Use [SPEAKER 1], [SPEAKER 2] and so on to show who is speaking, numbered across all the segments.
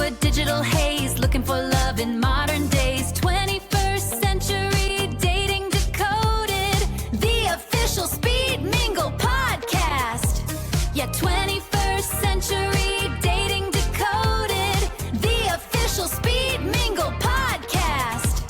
[SPEAKER 1] a digital haze, looking for love in modern days. 21st Century Dating Decoded, the official Speed Mingle Podcast. Yeah, 21st Century Dating Decoded, the official Speed Mingle Podcast.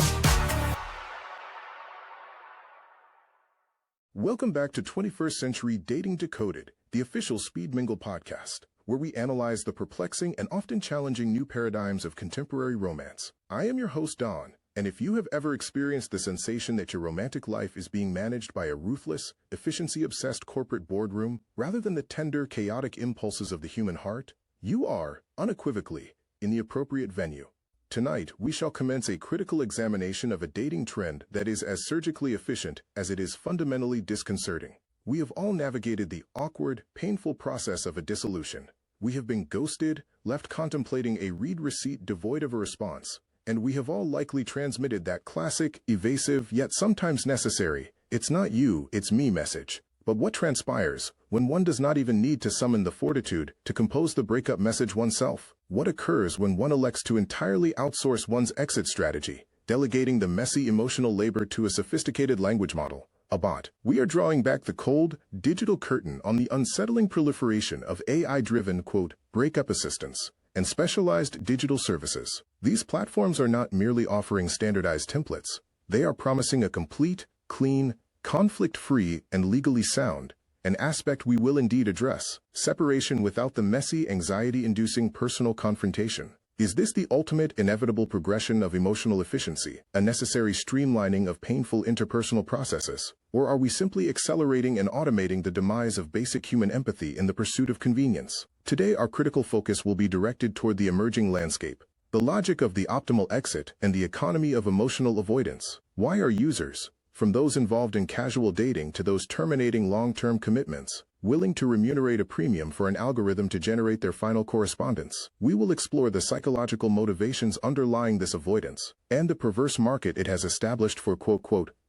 [SPEAKER 2] Welcome back to 21st Century Dating Decoded, the official Speed Mingle Podcast, where we analyze the perplexing and often challenging new paradigms of contemporary romance. I am your host, Don, and if you have ever experienced the sensation that your romantic life is being managed by a ruthless, efficiency-obsessed corporate boardroom rather than the tender, chaotic impulses of the human heart, you are, unequivocally, in the appropriate venue. Tonight, we shall commence a critical examination of a dating trend that is as surgically efficient as it is fundamentally disconcerting. We have all navigated the awkward, painful process of a dissolution. We have been ghosted, left contemplating a read receipt devoid of a response, and we have all likely transmitted that classic, evasive, yet sometimes necessary, "It's not you, it's me" message. But what transpires when one does not even need to summon the fortitude to compose the breakup message oneself? What occurs when one elects to entirely outsource one's exit strategy, delegating the messy emotional labor to a sophisticated language model, a bot? We are drawing back the cold, digital curtain on the unsettling proliferation of AI-driven, breakup assistants and specialized digital services. These platforms are not merely offering standardized templates. They are promising a complete, clean, conflict-free, and legally sound, an aspect we will indeed address, separation without the messy, anxiety-inducing personal confrontation. Is this the ultimate inevitable progression of emotional efficiency, a necessary streamlining of painful interpersonal processes? Or are we simply accelerating and automating the demise of basic human empathy in the pursuit of convenience? Today, our critical focus will be directed toward the emerging landscape, the logic of the optimal exit, and the economy of emotional avoidance. Why are users, from those involved in casual dating to those terminating long-term commitments, willing to remunerate a premium for an algorithm to generate their final correspondence? We will explore the psychological motivations underlying this avoidance and the perverse market it has established for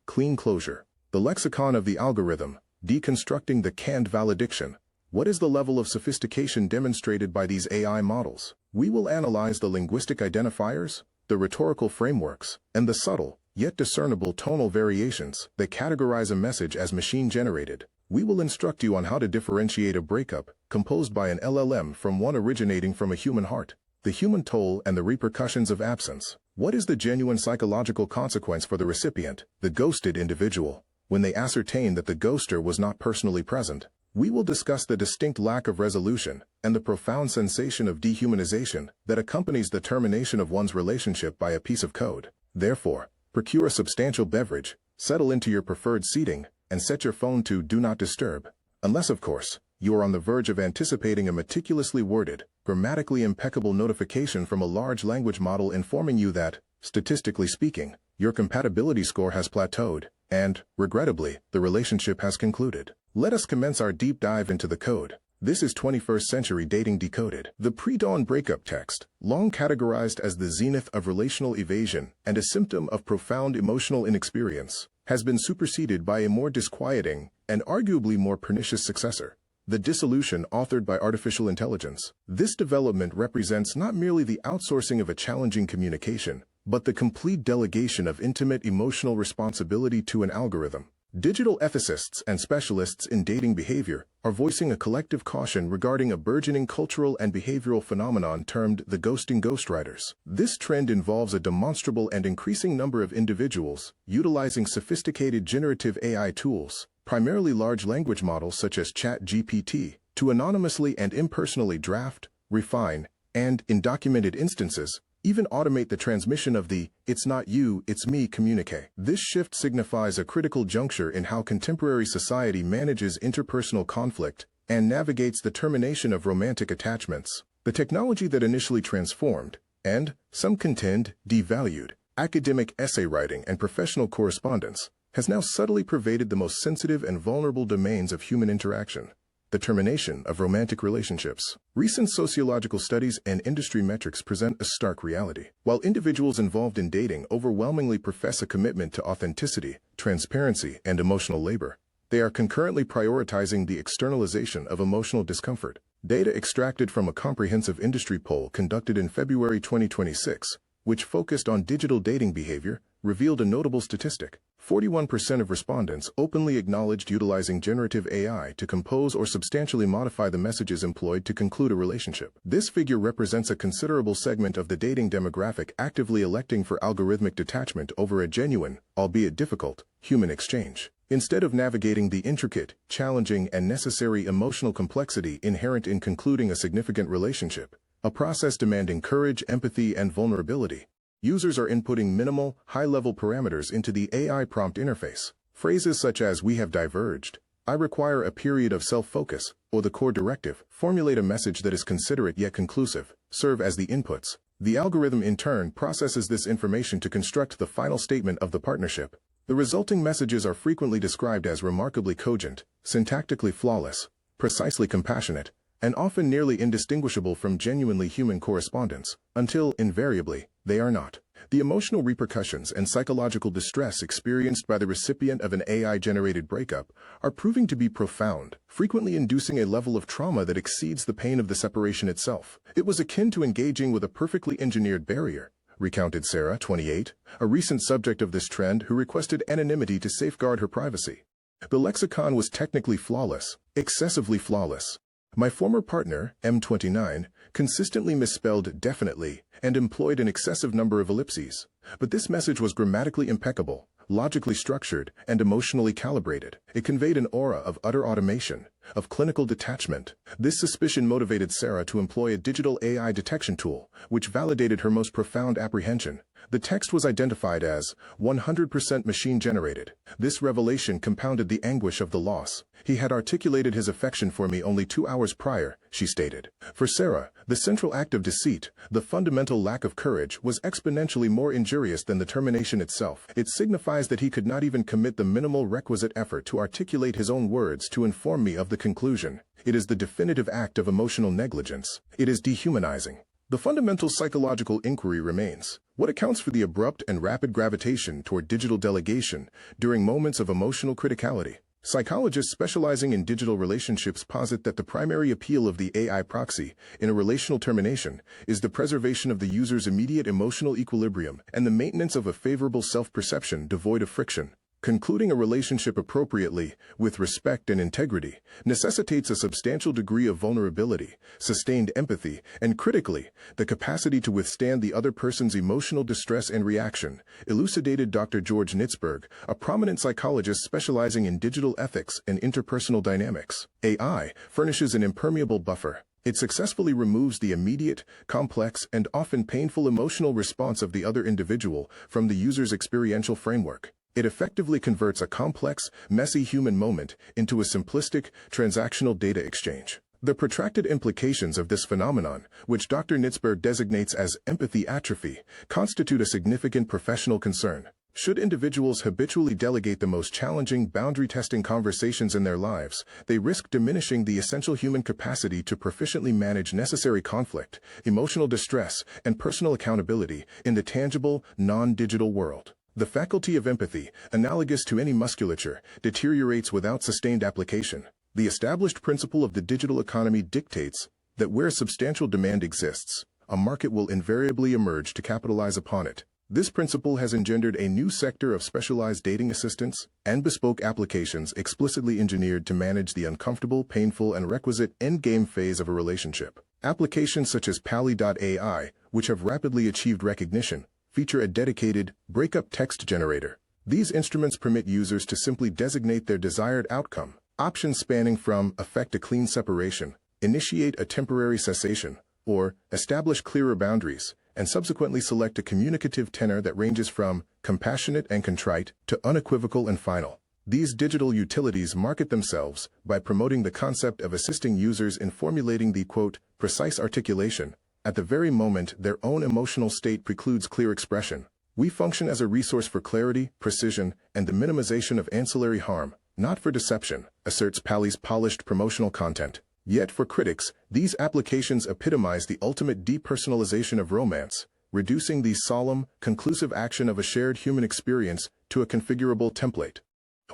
[SPEAKER 2] "clean closure." The lexicon of the algorithm, deconstructing the canned valediction. What is the level of sophistication demonstrated by these AI models? We will analyze the linguistic identifiers, the rhetorical frameworks, and the subtle, yet discernible tonal variations that categorize a message as machine-generated. We will instruct you on how to differentiate a breakup composed by an LLM from one originating from a human heart, the human toll and the repercussions of absence. What is the genuine psychological consequence for the recipient, the ghosted individual, when they ascertain that the ghoster was not personally present? We will discuss the distinct lack of resolution and the profound sensation of dehumanization that accompanies the termination of one's relationship by a piece of code. Therefore, procure a substantial beverage, settle into your preferred seating, and set your phone to Do Not Disturb. Unless, of course, you are on the verge of anticipating a meticulously worded, grammatically impeccable notification from a large language model informing you that, statistically speaking, your compatibility score has plateaued, and, regrettably, the relationship has concluded. Let us commence our deep dive into the code. This is 21st Century Dating Decoded. The pre-dawn breakup text, long categorized as the zenith of relational evasion and a symptom of profound emotional inexperience, has been superseded by a more disquieting and arguably more pernicious successor, the dissolution authored by artificial intelligence. This development represents not merely the outsourcing of a challenging communication, but the complete delegation of intimate emotional responsibility to an algorithm. Digital ethicists and specialists in dating behavior are voicing a collective caution regarding a burgeoning cultural and behavioral phenomenon termed the ghosting ghostwriters. This trend involves a demonstrable and increasing number of individuals utilizing sophisticated generative AI tools, primarily large language models such as ChatGPT, to anonymously and impersonally draft, refine, and, in documented instances, even automate the transmission of the "it's not you, it's me" communique. This shift signifies a critical juncture in how contemporary society manages interpersonal conflict and navigates the termination of romantic attachments. The technology that initially transformed, and, some contend, devalued, academic essay writing and professional correspondence, has now subtly pervaded the most sensitive and vulnerable domains of human interaction, the termination of romantic relationships. Recent sociological studies and industry metrics present a stark reality. While individuals involved in dating overwhelmingly profess a commitment to authenticity, transparency, and emotional labor, they are concurrently prioritizing the externalization of emotional discomfort. Data extracted from a comprehensive industry poll conducted in February 2026, which focused on digital dating behavior, revealed a notable statistic. 41% of respondents openly acknowledged utilizing generative AI to compose or substantially modify the messages employed to conclude a relationship. This figure represents a considerable segment of the dating demographic actively electing for algorithmic detachment over a genuine, albeit difficult, human exchange. Instead of navigating the intricate, challenging, and necessary emotional complexity inherent in concluding a significant relationship, a process demanding courage, empathy, and vulnerability, users are inputting minimal, high-level parameters into the AI prompt interface. Phrases such as "we have diverged," "I require a period of self-focus," or the core directive formulate a message that is considerate yet conclusive, serve as the inputs. The algorithm in turn processes this information to construct the final statement of the partnership. The resulting messages are frequently described as remarkably cogent, syntactically flawless, precisely compassionate, and often nearly indistinguishable from genuinely human correspondence, until, invariably, they are not. The emotional repercussions and psychological distress experienced by the recipient of an AI-generated breakup are proving to be profound, frequently inducing a level of trauma that exceeds the pain of the separation itself. It was akin to engaging with a perfectly engineered barrier, recounted Sarah, 28, a recent subject of this trend who requested anonymity to safeguard her privacy. The lexicon was technically flawless, excessively flawless. My former partner, M29, consistently misspelled definitely and employed an excessive number of ellipses. But this message was grammatically impeccable, logically structured, and emotionally calibrated. It conveyed an aura of utter automation, of clinical detachment. This suspicion motivated Sarah to employ a digital AI detection tool, which validated her most profound apprehension. The text was identified as 100% machine-generated. This revelation compounded the anguish of the loss. "He had articulated his affection for me only 2 hours prior," she stated. For Sarah, the central act of deceit, the fundamental lack of courage, was exponentially more injurious than the termination itself. It signifies that he could not even commit the minimal requisite effort to articulate his own words to inform me of the conclusion. It is the definitive act of emotional negligence. It is dehumanizing. The fundamental psychological inquiry remains: what accounts for the abrupt and rapid gravitation toward digital delegation during moments of emotional criticality? Psychologists specializing in digital relationships posit that the primary appeal of the AI proxy in a relational termination is the preservation of the user's immediate emotional equilibrium and the maintenance of a favorable self-perception devoid of friction. Concluding a relationship appropriately, with respect and integrity, necessitates a substantial degree of vulnerability, sustained empathy, and critically, the capacity to withstand the other person's emotional distress and reaction, elucidated Dr. George Nitzberg, a prominent psychologist specializing in digital ethics and interpersonal dynamics. AI furnishes an impermeable buffer. It successfully removes the immediate, complex, and often painful emotional response of the other individual from the user's experiential framework. It effectively converts a complex, messy human moment into a simplistic, transactional data exchange. The protracted implications of this phenomenon, which Dr. Nitzberg designates as empathy atrophy, constitute a significant professional concern. Should individuals habitually delegate the most challenging, boundary-testing conversations in their lives, they risk diminishing the essential human capacity to proficiently manage necessary conflict, emotional distress, and personal accountability in the tangible, non-digital world. The faculty of empathy, analogous to any musculature, deteriorates without sustained application. The established principle of the digital economy dictates that where substantial demand exists, a market will invariably emerge to capitalize upon it. This principle has engendered a new sector of specialized dating assistants and bespoke applications explicitly engineered to manage the uncomfortable, painful, and requisite endgame phase of a relationship. Applications such as Pally.ai, which have rapidly achieved recognition, feature a dedicated breakup text generator. These instruments permit users to simply designate their desired outcome, options spanning from effect a clean separation, initiate a temporary cessation, or establish clearer boundaries, and subsequently select a communicative tenor that ranges from compassionate and contrite to unequivocal and final. These digital utilities market themselves by promoting the concept of assisting users in formulating the, quote, precise articulation, at the very moment their own emotional state precludes clear expression. We function as a resource for clarity, precision, and the minimization of ancillary harm, not for deception, asserts Pally's polished promotional content. Yet for critics, these applications epitomize the ultimate depersonalization of romance, reducing the solemn, conclusive action of a shared human experience to a configurable template.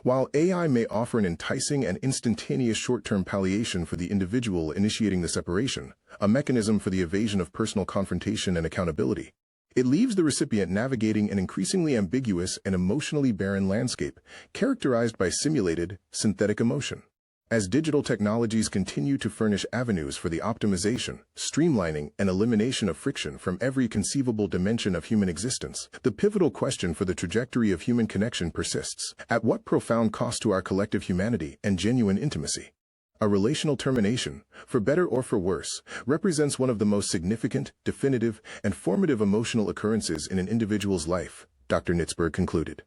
[SPEAKER 2] While AI may offer an enticing and instantaneous short-term palliation for the individual initiating the separation, a mechanism for the evasion of personal confrontation and accountability, it leaves the recipient navigating an increasingly ambiguous and emotionally barren landscape characterized by simulated, synthetic emotion. As digital technologies continue to furnish avenues for the optimization, streamlining, and elimination of friction from every conceivable dimension of human existence, the pivotal question for the trajectory of human connection persists. At what profound cost to our collective humanity and genuine intimacy? A relational termination, for better or for worse, represents one of the most significant, definitive, and formative emotional occurrences in an individual's life, Dr. Nitzberg concluded.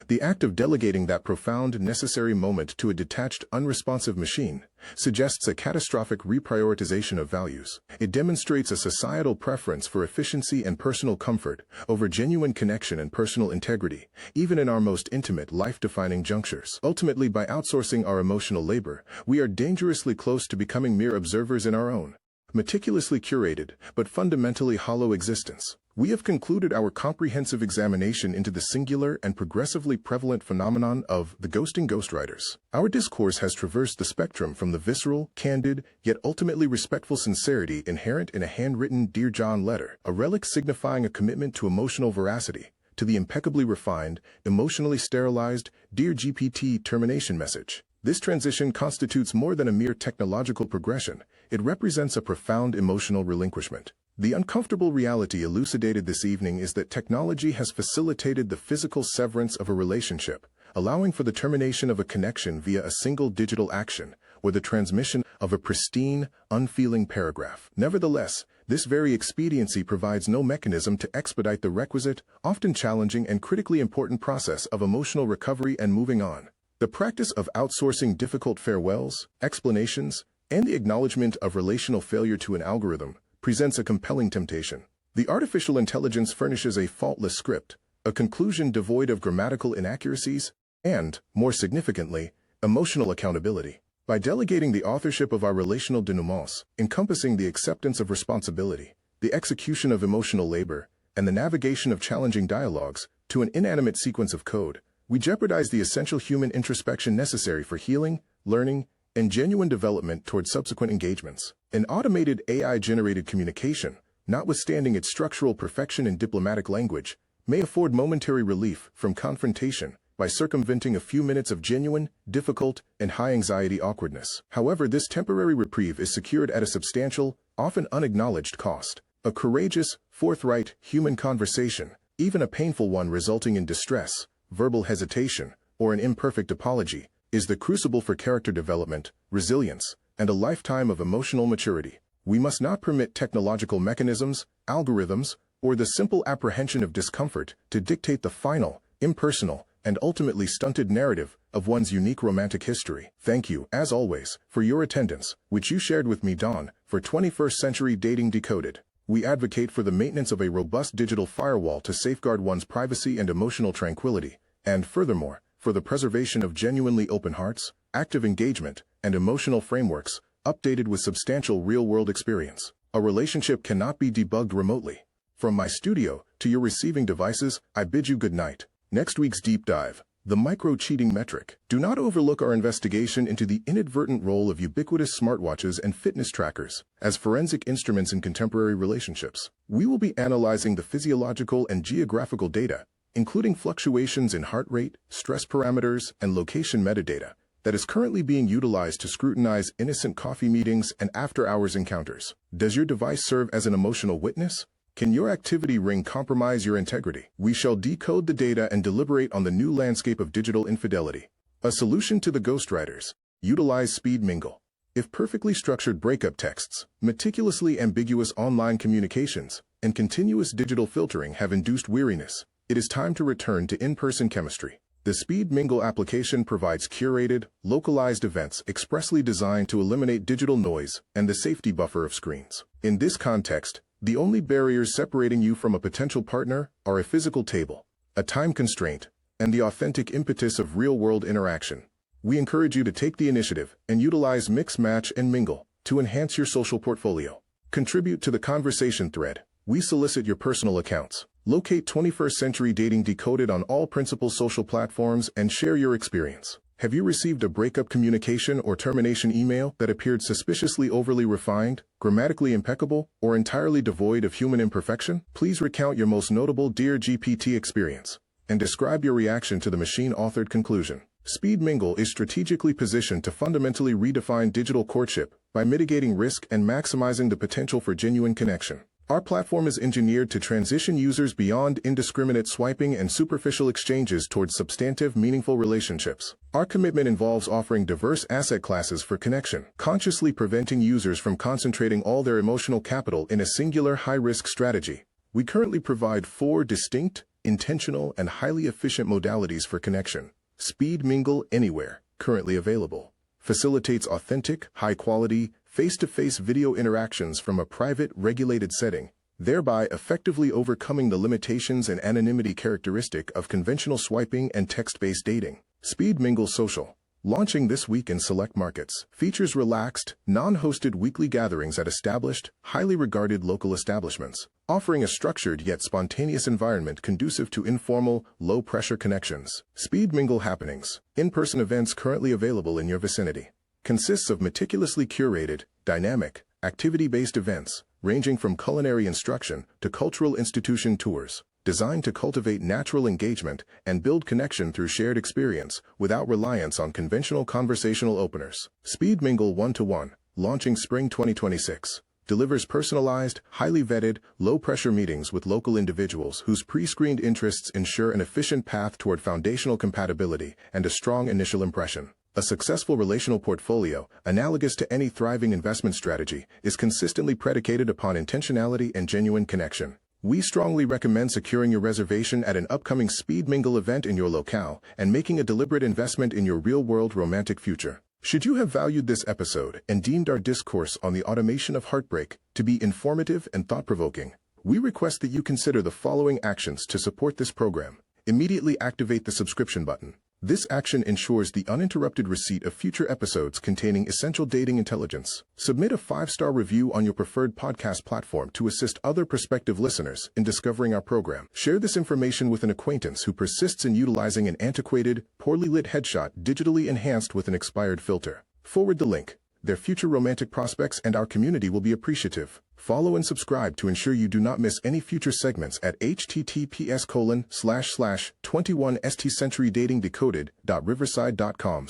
[SPEAKER 2] The act of delegating that profound, necessary moment to a detached, unresponsive machine suggests a catastrophic reprioritization of values. It demonstrates a societal preference for efficiency and personal comfort over genuine connection and personal integrity, even in our most intimate, life-defining junctures. Ultimately, by outsourcing our emotional labor, we are dangerously close to becoming mere observers in our own, meticulously curated, but fundamentally hollow existence. We have concluded our comprehensive examination into the singular and progressively prevalent phenomenon of the ghosting ghostwriters. Our discourse has traversed the spectrum from the visceral, candid, yet ultimately respectful sincerity inherent in a handwritten Dear John letter, a relic signifying a commitment to emotional veracity, to the impeccably refined, emotionally sterilized Dear GPT termination message. This transition constitutes more than a mere technological progression. It represents a profound emotional relinquishment. The uncomfortable reality elucidated this evening is that technology has facilitated the physical severance of a relationship, allowing for the termination of a connection via a single digital action or the transmission of a pristine, unfeeling paragraph. Nevertheless, this very expediency provides no mechanism to expedite the requisite, often challenging and critically important process of emotional recovery and moving on. The practice of outsourcing difficult farewells, explanations, and the acknowledgement of relational failure to an algorithm presents a compelling temptation. The artificial intelligence furnishes a faultless script, a conclusion devoid of grammatical inaccuracies, and, more significantly, emotional accountability. By delegating the authorship of our relational denouements, encompassing the acceptance of responsibility, the execution of emotional labor, and the navigation of challenging dialogues to an inanimate sequence of code, we jeopardize the essential human introspection necessary for healing, learning, and genuine development toward subsequent engagements. An automated AI-generated communication, notwithstanding its structural perfection in diplomatic language, may afford momentary relief from confrontation by circumventing a few minutes of genuine, difficult, and high-anxiety awkwardness. However, this temporary reprieve is secured at a substantial, often unacknowledged cost. A courageous, forthright, human conversation, even a painful one resulting in distress, verbal hesitation, or an imperfect apology, is the crucible for character development, resilience, and a lifetime of emotional maturity. We must not permit technological mechanisms, algorithms, or the simple apprehension of discomfort to dictate the final, impersonal, and ultimately stunted narrative of one's unique romantic history. Thank you, as always, for your attendance, which you shared with me, Dawn, for 21st Century Dating Decoded. We advocate for the maintenance of a robust digital firewall to safeguard one's privacy and emotional tranquility, and furthermore, for the preservation of genuinely open hearts, active engagement, and emotional frameworks, updated with substantial real-world experience. A relationship cannot be debugged remotely. From my studio to your receiving devices, I bid you good night. Next week's deep dive, the micro-cheating metric. Do not overlook our investigation into the inadvertent role of ubiquitous smartwatches and fitness trackers as forensic instruments in contemporary relationships. We will be analyzing the physiological and geographical data, including fluctuations in heart rate, stress parameters, and location metadata, that is currently being utilized to scrutinize innocent coffee meetings and after-hours encounters. Does your device serve as an emotional witness? Can your activity ring compromise your integrity? We shall decode the data and deliberate on the new landscape of digital infidelity. A solution to the ghostwriters. Utilize Speed Mingle. If perfectly structured breakup texts, meticulously ambiguous online communications, and continuous digital filtering have induced weariness, it is time to return to in-person chemistry. The Speed Mingle application provides curated, localized events expressly designed to eliminate digital noise and the safety buffer of screens. In this context, the only barriers separating you from a potential partner are a physical table, a time constraint, and the authentic impetus of real-world interaction. We encourage you to take the initiative and utilize Mix, Match, and Mingle to enhance your social portfolio. Contribute to the conversation thread. We solicit your personal accounts. Locate 21st Century Dating Decoded on all principal social platforms and share your experience. Have you received a breakup communication or termination email that appeared suspiciously overly refined, grammatically impeccable, or entirely devoid of human imperfection? Please recount your most notable Dear GPT experience and describe your reaction to the machine-authored conclusion. Speed Mingle is strategically positioned to fundamentally redefine digital courtship by mitigating risk and maximizing the potential for genuine connection. Our platform is engineered to transition users beyond indiscriminate swiping and superficial exchanges towards substantive, meaningful relationships. Our commitment involves offering diverse asset classes for connection, consciously preventing users from concentrating all their emotional capital in a singular high-risk strategy. We currently provide 4 distinct, intentional, and highly efficient modalities for connection. Speed Mingle Anywhere, currently available, facilitates authentic, high-quality, face-to-face video interactions from a private, regulated setting, thereby effectively overcoming the limitations and anonymity characteristic of conventional swiping and text-based dating. Speed Mingle Social, launching this week in select markets, features relaxed, non-hosted weekly gatherings at established, highly regarded local establishments, offering a structured yet spontaneous environment conducive to informal, low-pressure connections. Speed Mingle Happenings, in-person events currently available in your vicinity, consists of meticulously curated, dynamic, activity-based events, ranging from culinary instruction to cultural institution tours, designed to cultivate natural engagement and build connection through shared experience without reliance on conventional conversational openers. Speed Mingle 1-to-1, launching spring 2026, delivers personalized, highly vetted, low-pressure meetings with local individuals whose pre-screened interests ensure an efficient path toward foundational compatibility and a strong initial impression. A successful relational portfolio, analogous to any thriving investment strategy, is consistently predicated upon intentionality and genuine connection. We strongly recommend securing your reservation at an upcoming Speed Mingle event in your locale and making a deliberate investment in your real-world romantic future. Should you have valued this episode and deemed our discourse on the automation of heartbreak to be informative and thought-provoking, we request that you consider the following actions to support this program. Immediately activate the subscription button. This action ensures the uninterrupted receipt of future episodes containing essential dating intelligence. Submit a 5-star review on your preferred podcast platform to assist other prospective listeners in discovering our program. Share this information with an acquaintance who persists in utilizing an antiquated, poorly lit headshot digitally enhanced with an expired filter. Forward the link. Their future romantic prospects and our community will be appreciative. Follow and subscribe to ensure you do not miss any future segments at https://21stcenturydatingdecoded.riverside.com/.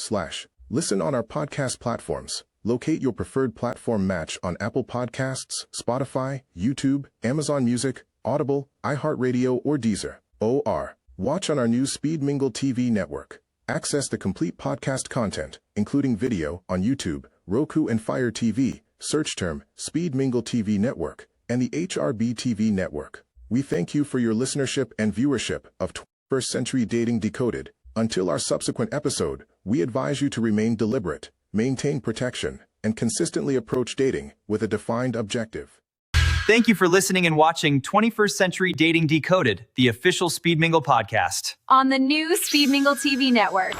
[SPEAKER 2] Listen on our podcast platforms. Locate your preferred platform match on Apple Podcasts, Spotify, YouTube, Amazon Music, Audible, iHeartRadio, or Deezer. OR. Watch on our new Speed Mingle TV network. Access the complete podcast content, including video, on YouTube, Roku and Fire TV. Search term, Speed Mingle TV Network, and the HRB TV Network. We thank you for your listenership and viewership of 21st Century Dating Decoded. Until our subsequent episode, we advise you to remain deliberate, maintain protection, and consistently approach dating with a defined objective.
[SPEAKER 3] Thank you for listening and watching 21st Century Dating Decoded, the official Speed Mingle podcast.
[SPEAKER 1] On the new Speed Mingle TV network.